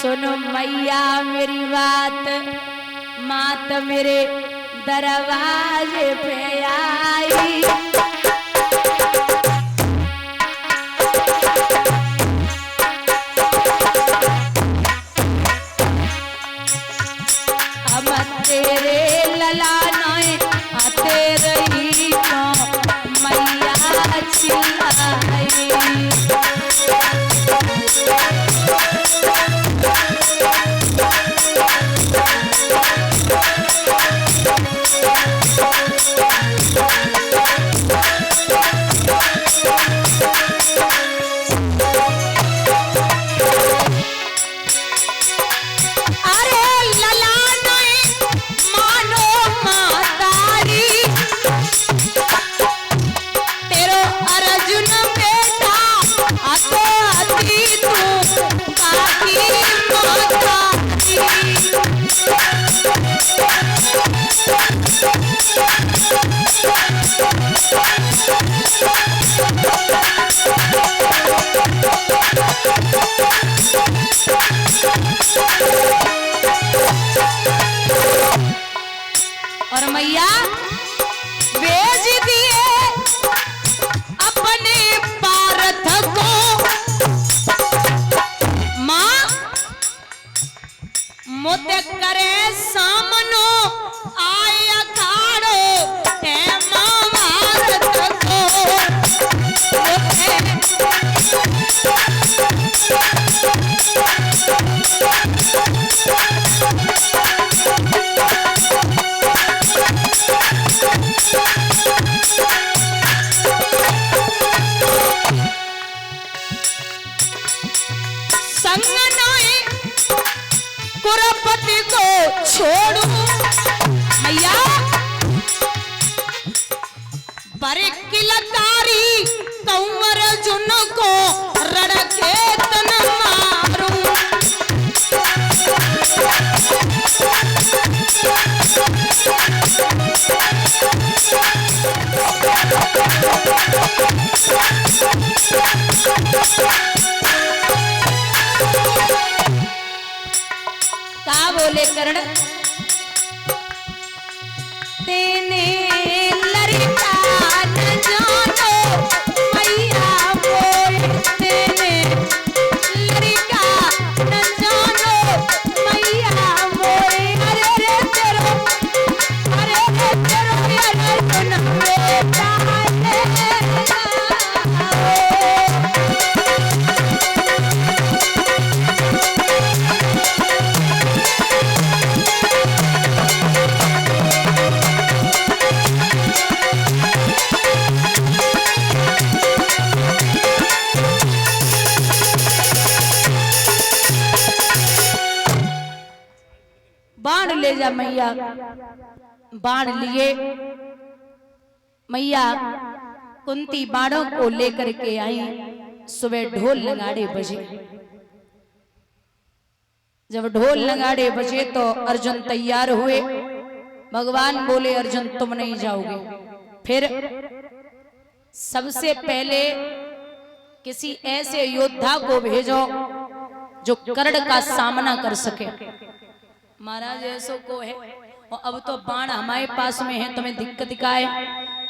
सुनो मैया मेरी बात, मात मेरे दरवाजे पे आई। हम तेरे ललानाए आते रही तो मैया चिल्लाई। और मैया भेज दिए अपने पारथ को, माँ मुद करे सामनो आय अखाड़ो हे माँ भारत को। कुरपति को छोड़ू मैया बरे किलकारी कंवर जुन को रड़के तन मारूं। का बोले कर्ण तेने लड़का न जानो मैया बोले तेने लड़का न जानो मैया बोले। अरे रे तेरो यार सुन बेटा बाण ले जा मैया। बाण लिए मैया कुंती बाणों को लेकर के आई। सुबह ढोल नगाड़े बजे, जब ढोल नगाड़े बजे तो अर्जुन तैयार हुए। भगवान बोले अर्जुन तुम नहीं जाओगे। फिर सबसे पहले किसी ऐसे योद्धा को भेजो जो कर्ण का सामना कर सके। महाराज ऐसो को है और अब तो बाण हमारे पास में है, तुम्हें दिक्कत क्या है?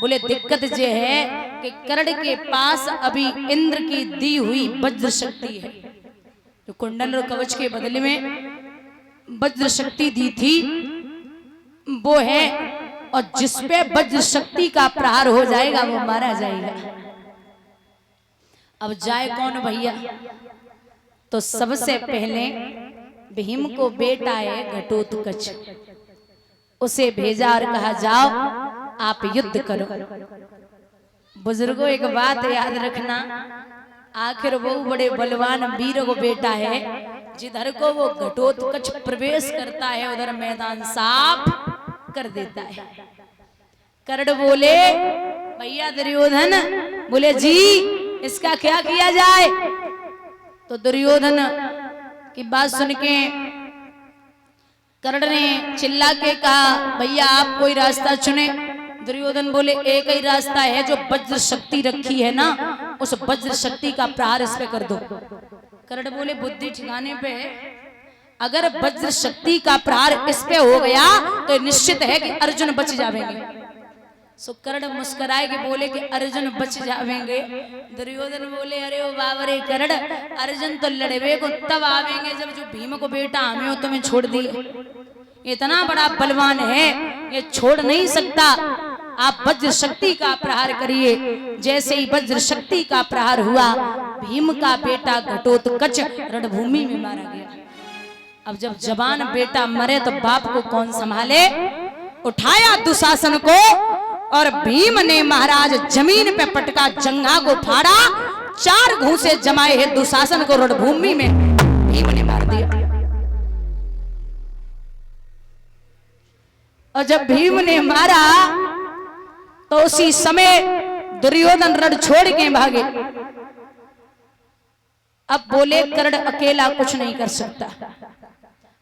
बोले दिक्कत ये है कि कर्ण के पास अभी इंद्र की दी हुई वज्र शक्ति है, जो कुंडल और कवच के बदले में वज्र शक्ति दी थी वो है, और जिसपे वज्र शक्ति का प्रहार हो जाएगा वो मारा जाएगा। अब जाए कौन भैया? तो सबसे पहले भीम को बेटा है घटोत्कच, उसे भेजा और कहा जाओ आप युद्ध करो। बुजुर्गों एक बात याद रखना, आखिर वो बड़े बलवान वीर को बेटा है, जिधर को वो घटोत्कच प्रवेश करता है उधर मैदान साफ कर देता है। कर्ण बोले भैया दुर्योधन, बोले जी इसका क्या किया जाए? तो दुर्योधन की बात सुन के कर्ण ने चिल्ला के कहा भैया आप कोई रास्ता चुने। दुर्योधन बोले एक ही रास्ता है, जो वज्र शक्ति रखी है ना उस वज्र शक्ति का प्रहार इस पे कर दो। कर्ण बोले बुद्धि ठिकाने पे है, अगर वज्र शक्ति का प्रहार इस पे हो गया तो निश्चित है कि अर्जुन बच जाएंगे। सो कर्ण मुस्कुराए के बोले कि अर्जुन बच जाएंगे। दुर्योधन बोले अरे ओ बाबरे कर्ण, अर्जुन तो लड़वे को तब आवेंगे जब जो भीम को बेटा हमें हो तुम्हें छोड़ दिए। इतना बड़ा बलवान है, ये छोड़ नहीं सकता। आप वज्र शक्ति का प्रहार करिए। जैसे ही वज्र शक्ति का प्रहार हुआ, भीम का बेटा घटोत्कच रणभूमि में मारा गया। अब जब जवान बेटा मरे तो बाप को कौन संभाले। उठाया दुशासन को और भीम ने महाराज जमीन पे पटका, जंघा को फाड़ा, 4 घूंसे जमाए हैं दुशासन को रणभूमि में भीम ने मार दिया। और जब भीम ने मारा तो उसी समय दुर्योधन रण छोड़ के भागे। अब बोले कर्ण अकेला कुछ नहीं कर सकता।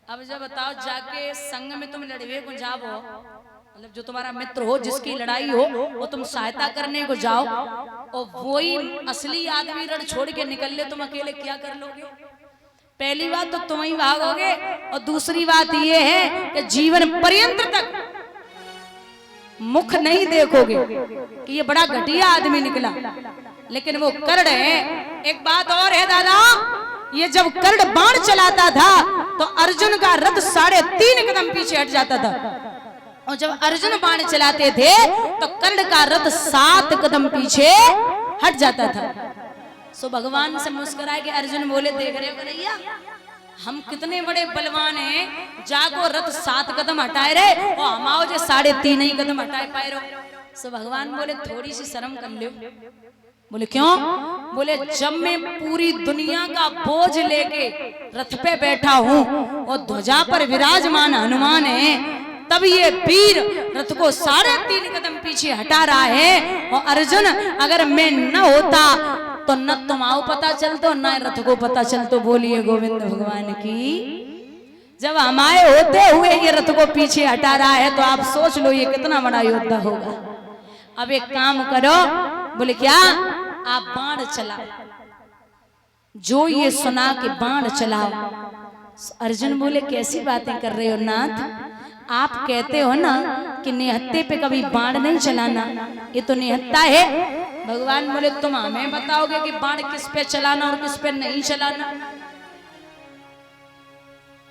अब जब बताओ जाके संग में तुम लड़वे को जाओ, मतलब जो तुम्हारा मित्र हो जिसकी लड़ाई हो वो तुम सहायता करने को जाओ और वही असली आदमी रण छोड़ के निकल ले, तुम अकेले क्या कर लोगे। पहली बात तो तुम ही भागोगे और दूसरी बात ये है कि जीवन पर्यंत तक मुख नहीं देखोगे कि ये बड़ा घटिया आदमी निकला। लेकिन वो कर्ण है। एक बात और है दादा, ये जब कर्ण बाण चलाता था तो अर्जुन का रथ 3.5 कदम पीछे हट जाता था, और जब अर्जुन बाण चलाते थे तो कर्ण का रथ 7 कदम पीछे हट जाता था। सो भगवान से मुस्कुराए कि अर्जुन बोले देख रहे हो कन्हैया, हम कितने बड़े बलवान हैं, जागो रथ 7 कदम हटाए रहे और हमाओ जो 3.5 ही कदम हटाए पाए रहो। सो भगवान बोले थोड़ी सी शर्म कर लो। बोले क्यों? बोले जब मैं पूरी दुनिया का बोझ लेके रथ पे बैठा हूँ और ध्वजा पर विराजमान हनुमान है, तब ये वीर रथ को 3.5 कदम पीछे हटा रहा है। और अर्जुन अगर मैं न होता तो न तुम आओ पता चलतो न रथ को पता चलतो। बोलिए गोविंद भगवान की। जब हमारे होते हुए ये रथ को पीछे हटा रहा है तो आप सोच लो ये कितना बड़ा योद्धा होगा। अब एक काम करो, बोले क्या? आप बाण चलाओ। जो ये सुना कि बाण चलाओ। अर्जुन बोले कैसी बातें कर रहे हो नाथ, आप कहते हो ना कि निहत्ते पे कभी बाण नहीं चलाना, ये तो निहत्ता है। भगवान बोले तुम हमें बताओगे कि बाण किस पे चलाना और किस पे नहीं चलाना।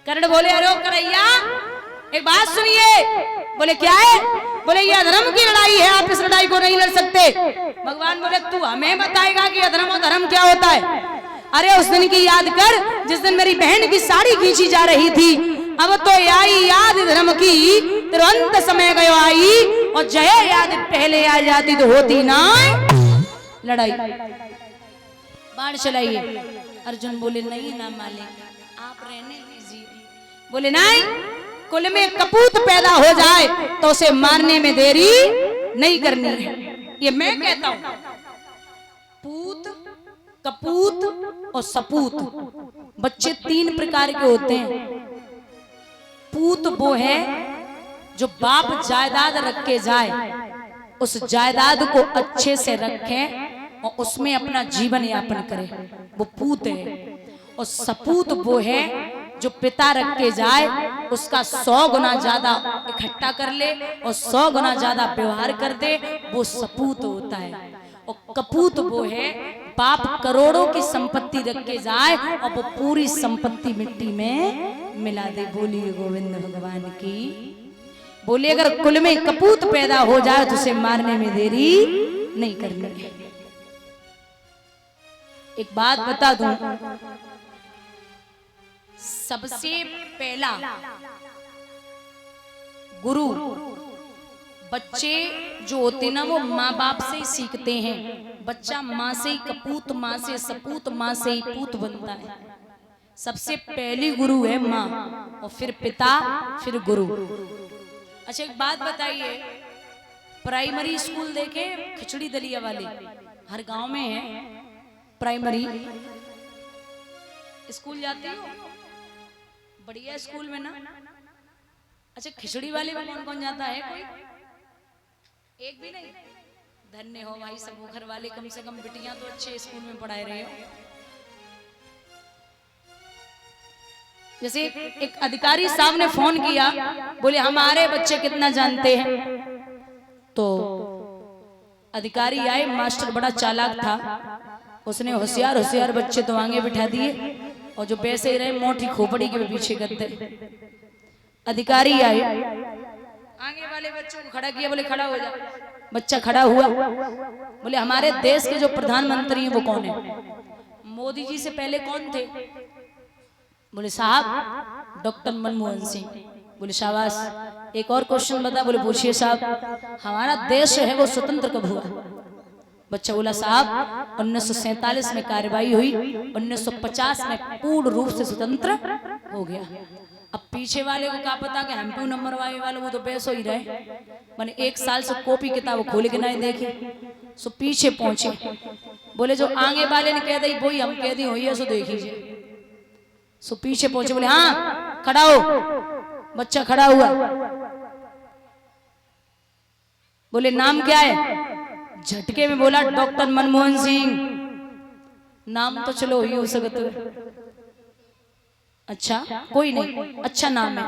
कर्ण बोले अरे कन्हैया एक बात सुनिए। बोले क्या है? बोले ये अधर्म की लड़ाई है, आप इस लड़ाई को नहीं लड़ सकते। भगवान बोले तू हमें बताएगा कि अधर्म और धर्म क्या होता है। अरे उस दिन की याद कर जिस दिन मेरी बहन की साड़ी खींची जा रही थी। अब तो आई याद धर्म की, तुरंत समय गयो आई, और जय याद पहले आ जाती तो होती ना लड़ाई। बाण चलाइए। अर्जुन बोले नहीं ना मालिक, आप रहने दीजिए। बोले नहीं, कुल में कपूत पैदा हो जाए तो उसे मारने में देरी नहीं करनी है। ये मैं कहता हूं। पूत, कपूत और सपूत, बच्चे 3 प्रकार के होते हैं। पूत वो है जो बाप जायदाद रख के जाए, उस जायदाद को अच्छे से रखे और उसमें अपना जीवन यापन करे, वो पूत है। और सपूत वो है जो पिता रख के जाए, उसका 100 गुना ज्यादा इकट्ठा कर ले और 100 गुना ज्यादा व्यवहार कर दे, वो सपूत होता है। और कपूत वो है बाप करोड़ों की संपत्ति रख के जाए और वो पूरी संपत्ति मिट्टी में मिला दे। बोलिए गोविंद भगवान की। बोले अगर कुल में कपूत पैदा हो जाए तो उसे मारने में देरी नहीं करनी है। एक बात बता दूं, सबसे पहला गुरु बच्चे जो होते ना वो माँ बाप से ही सीखते हैं। बच्चा माँ से ही कपूत, माँ से सपूत, माँ से ही पूत बनता है। सबसे पहली गुरु है माँ, और फिर पिता, फिर गुरु। अच्छा एक बात बताइए, प्राइमरी स्कूल देखे खिचड़ी दलिया वाले हर गांव में है। प्राइमरी स्कूल जाते हो बढ़िया स्कूल में ना। अच्छा खिचड़ी वाले में कौन कौन जाता है? कोई एक भी नहीं? धन्य हो भाई सब घर वाले, कम से कम बिटियां तो अच्छे स्कूल में पढ़ाए रहे हो। जैसे एक अधिकारी साहब ने फोन किया, बोले हमारे बच्चे कितना जानते हैं। तो अधिकारी आए, मास्टर बड़ा चालाक था, उसने होशियार होशियार बच्चे तो आगे बिठा दिए और जो पैसे ही रहे मोटी खोपड़ी के पीछे करते। अधिकारी आए, आगे वाले बच्चों को खड़ा किया, बोले खड़ा हो जा। बच्चा खड़ा हुआ, बोले हमारे देश के जो प्रधानमंत्री हैं वो कौन है? मोदी जी से पहले कौन थे? बोले साहब डॉक्टर मनमोहन सिंह। बोले शाबाश, एक और क्वेश्चन बता। बोले पूछिए साहब, हमारा देश है वो स्वतंत्र कब हुआ? बच्चा बोला साहब 1947 में कार्रवाई हुई, 1950 में पूर्ण रूप से स्वतंत्र हो गया। अब पीछे वाले को क्या पता कि हम 2 नंबर वाले वो तो बेस हो ही रहे। मैंने 1 साल से कॉपी किताब खोल के नहीं देखी। सो पीछे पहुंचे, बोले जो आगे वाले ने कह दी वही हम कह दी हुई है, सो देखिए। सो पीछे पहुंचे, बोले हाँ खड़ा हो। बच्चा खड़ा हुआ, बोले नाम क्या है? झटके में बोला डॉक्टर मनमोहन सिंह। नाम तो चलो ही हो सकता है, अच्छा कोई नहीं, अच्छा नाम है।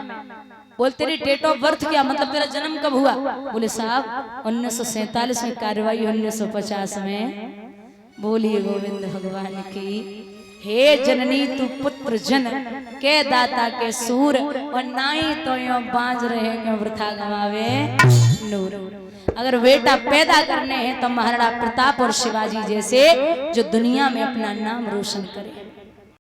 बोल तेरी डेट ऑफ बर्थ क्या, मतलब तेरा जन्म कब हुआ? बोले साहब 1947 में कार्रवाई, 1950 में। बोलिए गोविंद भगवान की। हे जननी तू पुत्र जन के दाता के सूर, और नाई तो यो बांझ रहे क्यों वृथा गवावे नूर। अगर बेटा पैदा करने हैं तो महाराणा प्रताप और शिवाजी जैसे जो दुनिया में अपना नाम रोशन करे।